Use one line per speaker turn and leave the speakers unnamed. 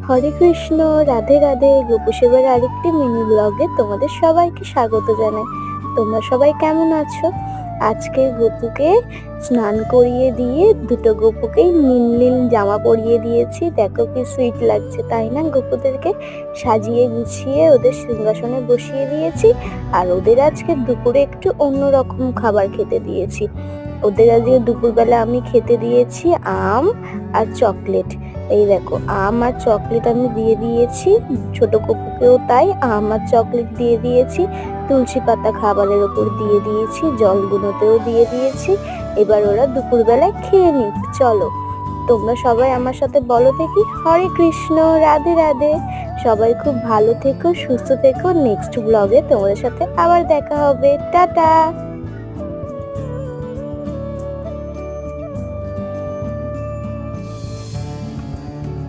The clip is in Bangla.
হরে কৃষ্ণ, রাধে রাধে। গোপু সেবার আরেকটি মিনি ব্লগে তোমাদের সবাইকে স্বাগত জানাই। তোমরা সবাই কেমন আছো? আজকে গোপুকে স্নান করিয়ে দিয়ে দুটো গোপুকেই নীল নীল জামা পরিয়ে দিয়েছি। দেখো কি সুইট লাগছে, তাই না? গোপুদেরকে সাজিয়ে গুছিয়ে ওদের সিংহাসনে বসিয়ে দিয়েছি। আর ওদের আজকে দুপুরে একটু অন্যরকম খাবার খেতে দিয়েছি। ওদের আজকে দুপুরবেলা আমি খেতে দিয়েছি আম আর চকলেট। এই দেখো, আম আর চকলেট আমি দিয়ে দিয়েছি, ছোট গপুকেও তাই আম আর চকলেট দিয়ে দিয়েছি। তুলসী পাতা খাবারের ওপর দিয়ে দিয়েছি, জলগুলোতেও দিয়ে দিয়েছি। এবার ওরা দুপুরবেলায় খেয়ে নিক। চলো, তোমরা সবাই আমার সাথে বলো দেখি, হরে কৃষ্ণ, রাধে রাধে। সবাই খুব ভালো থেকো, সুস্থ থেকো। নেক্সট ব্লগে তোমাদের সাথে আবার দেখা হবে। টাটা।